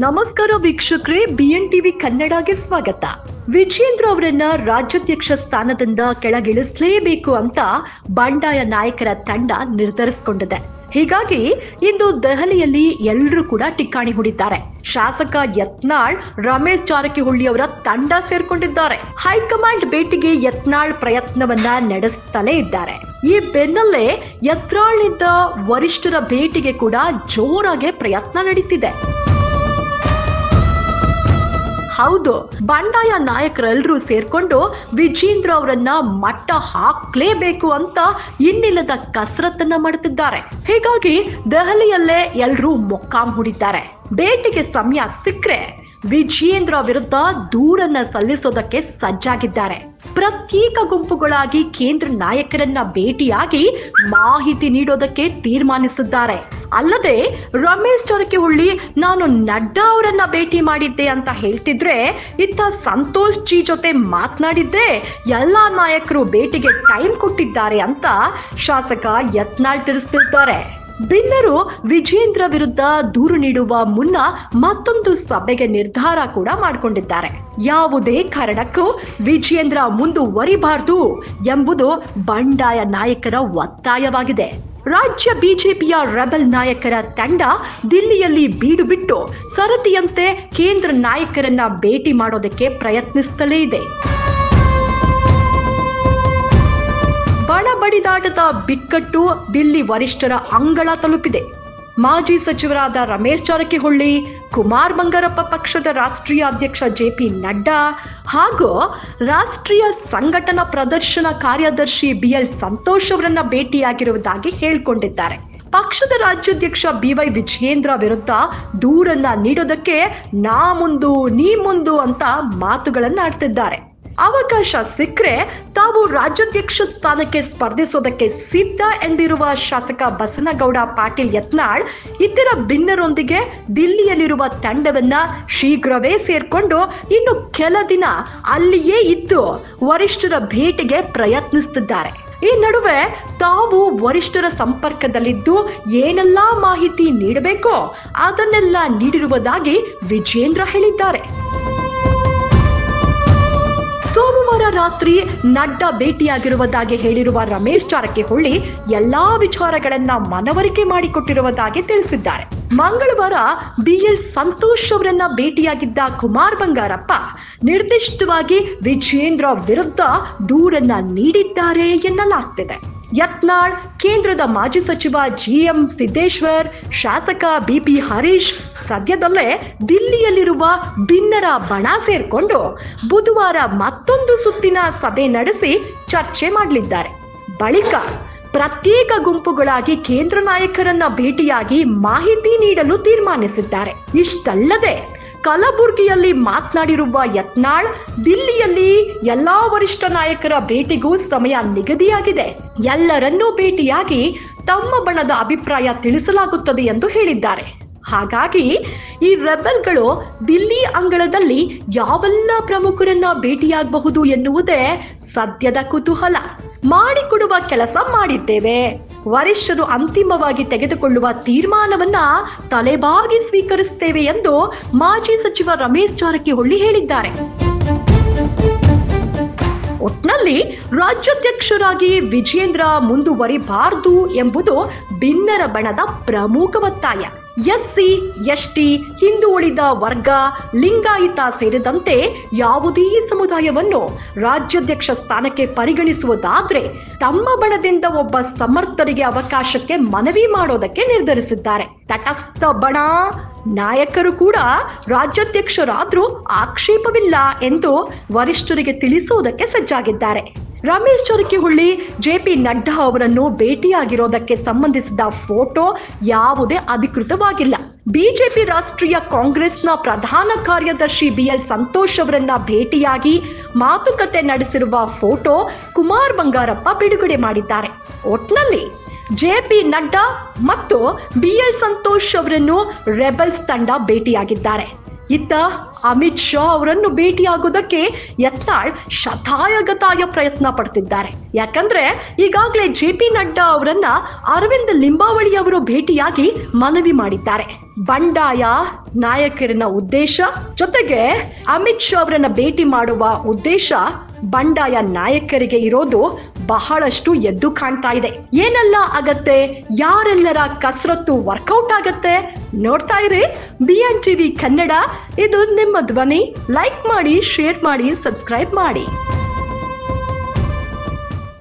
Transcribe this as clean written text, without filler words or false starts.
ನಮಸ್ಕಾರ ವೀಕ್ಷಕರೇ, BN TV ಕನ್ನಡಗೆ ಸ್ವಾಗತ. ವಿಜೇಂದ್ರ ಅವರನ್ನ ರಾಜ್ಯಾಧ್ಯಕ್ಷ ಸ್ಥಾನದಿಂದ ಕೆಳಗಿಳಿಸಲೇಬೇಕು ಅಂತ ಬಂಡಾಯ ನಾಯಕರ ತಂಡ ನಿರ್ಧರಿಸಿಕೊಂಡಿದೆ. ಹೀಗಾಗಿ ಇಂದು ದೆಹಲಿಯಲ್ಲಿ ಎಲ್ಲರೂ ಕೂಡ ಟಿಕ್ಕಾಣಿ ಹೂಡಿದ್ದಾರೆ. ಶಾಸಕ ಯತ್ನಾಳ್ ರಮೇಶ್ ಜಾರಕಿಹೊಳಿ ಅವರ ತಂಡ ಸೇರ್ಕೊಂಡಿದ್ದಾರೆ. ಹೈಕಮಾಂಡ್ ಭೇಟಿಗೆ ಯತ್ನಾಳ್ ಪ್ರಯತ್ನವನ್ನ ನಡೆಸುತ್ತಲೇ ಇದ್ದಾರೆ. ಈ ಬೆನ್ನಲ್ಲೇ ಯತ್ನಾಳ್ನಿಂದ ವರಿಷ್ಠರ ಭೇಟಿಗೆ ಕೂಡ ಜೋರಾಗಿ ಪ್ರಯತ್ನ ನಡೀತಿದೆ. ಹೌದು, ಬಂಡಾಯ ನಾಯಕರೆಲ್ಲರೂ ಸೇರ್ಕೊಂಡು ವಿಜೇಂದ್ರ ಅವರನ್ನ ಮಟ್ಟ ಹಾಕ್ಲೇಬೇಕು ಅಂತ ಇನ್ನಿಲ್ಲದ ಕಸರತ್ತನ್ನ ಮಾಡುತ್ತಿದ್ದಾರೆ. ಹೀಗಾಗಿ ದೆಹಲಿಯಲ್ಲೇ ಎಲ್ಲರೂ ಮೊಕ್ಕಾಂ ಹೂಡಿದ್ದಾರೆ. ಭೇಟಿಗೆ ಸಮಯ ಸಿಕ್ಕರೆ ವಿಜೇಂದ್ರ ವಿರುದ್ಧ ದೂರನ್ನ ಸಲ್ಲಿಸೋದಕ್ಕೆ ಸಜ್ಜಾಗಿದ್ದಾರೆ. ಪ್ರತ್ಯೇಕ ಗುಂಪುಗಳಾಗಿ ಕೇಂದ್ರ ನಾಯಕರನ್ನ ಭೇಟಿಯಾಗಿ ಮಾಹಿತಿ ನೀಡೋದಕ್ಕೆ ತೀರ್ಮಾನಿಸಿದ್ದಾರೆ. ಅಲ್ಲದೆ ರಮೇಶ್ ಜಾರಕಿಹೊಳಿ ನಾನು ನಡ್ಡಾ ಅವರನ್ನ ಭೇಟಿ ಮಾಡಿದ್ದೆ ಅಂತ ಹೇಳ್ತಿದ್ರೆ, ಇತ್ತ ಸಂತೋಷ್ ಜಿ ಜೊತೆ ಮಾತನಾಡಿದ್ದೆ, ಎಲ್ಲಾ ನಾಯಕರು ಭೇಟಿಗೆ ಟೈಮ್ ಕೊಟ್ಟಿದ್ದಾರೆ ಅಂತ ಶಾಸಕ ಯತ್ನಾಳ್ ತಿಳಿಸ್ತಿದ್ದಾರೆ. ಭಿನ್ನರು ವಿಜೇಂದ್ರ ವಿರುದ್ಧ ದೂರು ನೀಡುವ ಮುನ್ನ ಮತ್ತೊಂದು ಸಭೆಗೆ ನಿರ್ಧಾರ ಕೂಡ ಮಾಡಿಕೊಂಡಿದ್ದಾರೆ. ಯಾವುದೇ ಕಾರಣಕ್ಕೂ ವಿಜೇಂದ್ರ ಮುಂದುವರಿಬಾರದು ಎಂಬುದು ಬಂಡಾಯ ನಾಯಕರ ಒತ್ತಾಯವಾಗಿದೆ. ರಾಜ್ಯ ಬಿಜೆಪಿಯ ರೆಬೆಲ್ ನಾಯಕರ ತಂಡ ದಿಲ್ಲಿಯಲ್ಲಿ ಬೀಡು ಬಿಟ್ಟು ಸರದಿಯಂತೆ ಕೇಂದ್ರ ನಾಯಕರನ್ನ ಭೇಟಿ ಮಾಡೋದಕ್ಕೆ ಪ್ರಯತ್ನಿಸುತ್ತಲೇ ಇದೆ. ಬಣ ಬಡಿದಾಟದ ಬಿಕ್ಕಟ್ಟು ದಿಲ್ಲಿ ವರಿಷ್ಠರ ಅಂಗಳ ತಲುಪಿದೆ. ಮಾಜಿ ಸಚಿವರಾದ ರಮೇಶ್ ಜಾರಕಿಹೊಳಿ, ಕುಮಾರ್ ಬಂಗಾರಪ್ಪ ಪಕ್ಷದ ರಾಷ್ಟ್ರೀಯ ಅಧ್ಯಕ್ಷ JP ನಡ್ಡಾ ಹಾಗೂ ರಾಷ್ಟ್ರೀಯ ಸಂಘಟನಾ ಪ್ರದರ್ಶನ ಕಾರ್ಯದರ್ಶಿ BL ಸಂತೋಷ್ ಅವರನ್ನ ಭೇಟಿಯಾಗಿರುವುದಾಗಿ ಹೇಳಿಕೊಂಡಿದ್ದಾರೆ. ಪಕ್ಷದ ರಾಜ್ಯಾಧ್ಯಕ್ಷ BY ವಿಜಯೇಂದ್ರ ವಿರುದ್ಧ ದೂರನ್ನ ನೀಡೋದಕ್ಕೆ ನಾ ಮುಂದು ನೀ ಮುಂದು ಅಂತ ಮಾತುಗಳನ್ನ ಆಡ್ತಿದ್ದಾರೆ. ಅವಕಾಶ ಸಿಕ್ಕರೆ ತಾವು ರಾಜ್ಯಾಧ್ಯಕ್ಷ ಸ್ಥಾನಕ್ಕೆ ಸ್ಪರ್ಧಿಸೋದಕ್ಕೆ ಸಿದ್ಧ ಎಂದಿರುವ ಶಾಸಕ ಬಸನಗೌಡ ಪಾಟೀಲ್ ಯತ್ನಾಳ್ ಇತರ ಭಿನ್ನರೊಂದಿಗೆ ದಿಲ್ಲಿಯಲ್ಲಿರುವ ತಂಡವನ್ನ ಶೀಘ್ರವೇ ಸೇರ್ಕೊಂಡು ಇನ್ನು ಕೆಲ ದಿನ ಅಲ್ಲಿಯೇ ಇದ್ದು ವರಿಷ್ಠರ ಭೇಟಿಗೆ ಪ್ರಯತ್ನಿಸುತ್ತಿದ್ದಾರೆ. ಈ ನಡುವೆ ತಾವು ವರಿಷ್ಠರ ಸಂಪರ್ಕದಲ್ಲಿದ್ದು ಏನೆಲ್ಲಾ ಮಾಹಿತಿ ನೀಡಬೇಕೋ ಅದನ್ನೆಲ್ಲ ನೀಡಿರುವುದಾಗಿ ವಿಜೇಂದ್ರ ಹೇಳಿದ್ದಾರೆ. ಸೋಮವಾರ ರಾತ್ರಿ ನಡ್ಡಾ ಭೇಟಿಯಾಗಿರುವುದಾಗಿ ಹೇಳಿರುವ ರಮೇಶ್ ಜಾರಕಿಹೊಳಿ ಎಲ್ಲಾ ವಿಚಾರಗಳನ್ನ ಮನವರಿಕೆ ಮಾಡಿಕೊಟ್ಟಿರುವುದಾಗಿ ತಿಳಿಸಿದ್ದಾರೆ. ಮಂಗಳವಾರ BL ಸಂತೋಷ್ ಅವರನ್ನ ಭೇಟಿಯಾಗಿದ್ದ ಕುಮಾರ್ ಬಂಗಾರಪ್ಪ ನಿರ್ದಿಷ್ಟವಾಗಿ ವಿಜೇಂದ್ರ ವಿರುದ್ಧ ದೂರನ್ನ ನೀಡಿದ್ದಾರೆ ಎನ್ನಲಾಗ್ತಿದೆ. ಯತ್ನಾಳ್, ಕೇಂದ್ರದ ಮಾಜಿ ಸಚಿವ GM ಸಿದ್ದೇಶ್ವರ್, ಶಾಸಕ BP ಹರೀಶ್ ಸದ್ಯದಲ್ಲೇ ದಿಲ್ಲಿಯಲ್ಲಿರುವ ಭಿನ್ನರ ಬಣ ಸೇರ್ಕೊಂಡು ಬುಧವಾರ ಮತ್ತೊಂದು ಸುತ್ತಿನ ಸಭೆ ನಡೆಸಿ ಚರ್ಚೆ ಮಾಡಲಿದ್ದಾರೆ. ಬಳಿಕ ಪ್ರತ್ಯೇಕ ಗುಂಪುಗಳಾಗಿ ಕೇಂದ್ರ ನಾಯಕರನ್ನ ಭೇಟಿಯಾಗಿ ಮಾಹಿತಿ ನೀಡಲು ತೀರ್ಮಾನಿಸಿದ್ದಾರೆ. ಇಷ್ಟಲ್ಲದೆ ಕಲಬುರ್ಗಿಯಲ್ಲಿ ಮಾತನಾಡಿರುವ ಯತ್ನಾಳ್, ದಿಲ್ಲಿಯಲ್ಲಿ ಎಲ್ಲಾ ವರಿಷ್ಠ ನಾಯಕರ ಭೇಟಿಗೂ ಸಮಯ ನಿಗದಿಯಾಗಿದೆ, ಎಲ್ಲರನ್ನೂ ಭೇಟಿಯಾಗಿ ತಮ್ಮ ಬಣದ ಅಭಿಪ್ರಾಯ ತಿಳಿಸಲಾಗುತ್ತದೆ ಎಂದು ಹೇಳಿದ್ದಾರೆ. ಹಾಗಾಗಿ ಈ ರೆಬೆಲ್ಗಳು ದಿಲ್ಲಿ ಅಂಗಳದಲ್ಲಿ ಯಾವೆಲ್ಲ ಪ್ರಮುಖರನ್ನ ಭೇಟಿಯಾಗಬಹುದು ಎನ್ನುವುದೇ ಸದ್ಯದ ಕುತೂಹಲ. ಮಾಡಿಕೊಡುವ ಕೆಲಸ ಮಾಡಿದ್ದೇವೆ, ವರಿಷ್ಠರು ಅಂತಿಮವಾಗಿ ತೆಗೆದುಕೊಳ್ಳುವ ತೀರ್ಮಾನವನ್ನ ತಲೆಬಾಗಿ ಸ್ವೀಕರಿಸುತ್ತೇವೆ ಎಂದು ಮಾಜಿ ಸಚಿವ ರಮೇಶ್ ಜಾರಕಿಹೊಳಿ ಹೇಳಿದ್ದಾರೆ. ಒಟ್ನಲ್ಲಿ ರಾಜ್ಯಾಧ್ಯಕ್ಷರಾಗಿ ವಿಜೇಂದ್ರ ಮುಂದುವರಿಬಾರದು ಎಂಬುದು ಭಿನ್ನರ ಬಣದ ಪ್ರಮುಖ ಒತ್ತಾಯ. SC, ST, ಹಿಂದುಳಿದ ವರ್ಗ, ಲಿಂಗಾಯತ ಸೇರಿದಂತೆ ಯಾವುದೇ ಸಮುದಾಯವನ್ನು ರಾಜ್ಯಾಧ್ಯಕ್ಷ ಸ್ಥಾನಕ್ಕೆ ಪರಿಗಣಿಸುವುದಾದ್ರೆ ತಮ್ಮ ಬಣದಿಂದ ಒಬ್ಬ ಸಮರ್ಥರಿಗೆ ಅವಕಾಶಕ್ಕೆ ಮನವಿ ಮಾಡೋದಕ್ಕೆ ನಿರ್ಧರಿಸಿದ್ದಾರೆ. ತಟಸ್ಥ ಬಣ ನಾಯಕರು ಕೂಡ ರಾಜ್ಯಾಧ್ಯಕ್ಷರಾದ್ರೂ ಆಕ್ಷೇಪವಿಲ್ಲ ಎಂದು ವರಿಷ್ಠರಿಗೆ ತಿಳಿಸುವುದಕ್ಕೆ ಸಜ್ಜಾಗಿದ್ದಾರೆ. ರಮೇಶ್ ಜಾರಕಿಹೊಳಿ JP ನಡ್ಡಾ ಅವರನ್ನು ಭೇಟಿಯಾಗಿರೋದಕ್ಕೆ ಸಂಬಂಧಿಸಿದ ಫೋಟೋ ಯಾವುದೇ ಅಧಿಕೃತವಾಗಿಲ್ಲ. ಬಿಜೆಪಿ ರಾಷ್ಟ್ರೀಯ ಕಾಂಗ್ರೆಸ್ನ ಪ್ರಧಾನ ಕಾರ್ಯದರ್ಶಿ BL ಸಂತೋಷ್ ಅವರನ್ನ ಭೇಟಿಯಾಗಿ ಮಾತುಕತೆ ನಡೆಸಿರುವ ಫೋಟೋ ಕುಮಾರ್ ಬಂಗಾರಪ್ಪ ಬಿಡುಗಡೆ ಮಾಡಿದ್ದಾರೆ. ಒಟ್ನಲ್ಲಿ JP ನಡ್ಡಾ ಮತ್ತು BL ಸಂತೋಷ್ ಅವರನ್ನು ರೆಬೆಲ್ಸ್ ತಂಡ ಭೇಟಿಯಾಗಿದ್ದಾರೆ. ಇತ್ತ ಅಮಿತ್ ಶಾ ಅವರನ್ನು ಭೇಟಿಯಾಗೋದಕ್ಕೆ ಯತ್ನಾಳ್ ಶತಾಯಗತಾಯ ಪ್ರಯತ್ನ ಪಡ್ತಿದ್ದಾರೆ. ಯಾಕಂದ್ರೆ ಈಗಾಗಲೇ JP ನಡ್ಡಾ ಅವರನ್ನ ಅರವಿಂದ್ ಲಿಂಬಾವಳಿ ಅವರು ಭೇಟಿಯಾಗಿ ಮನವಿ ಮಾಡಿದ್ದಾರೆ. ಬಂಡಾಯ ನಾಯಕರಿನ ಉದ್ದೇಶ ಜೊತೆಗೆ ಅಮಿತ್ ಶಾ ಅವರನ್ನ ಭೇಟಿ ಮಾಡುವ ಉದ್ದೇಶ ಬಂಡಾಯ ನಾಯಕರಿಗೆ ಇರೋದು ಬಹಳಷ್ಟು ಎದ್ದು ಕಾಣ್ತಾ ಇದೆ. ಏನೆಲ್ಲ ಆಗತ್ತೆ, ಯಾರೆಲ್ಲರ ಕಸರತ್ತು ವರ್ಕೌಟ್ ಆಗತ್ತೆ ನೋಡ್ತಾ ಇರಿ BNTV ಕನ್ನಡ. ಇದು ನಿಮ್ಮ ಧ್ವನಿ. ಲೈಕ್ ಮಾಡಿ, ಶೇರ್ ಮಾಡಿ, ಸಬ್ಸ್ಕ್ರೈಬ್ ಮಾಡಿ.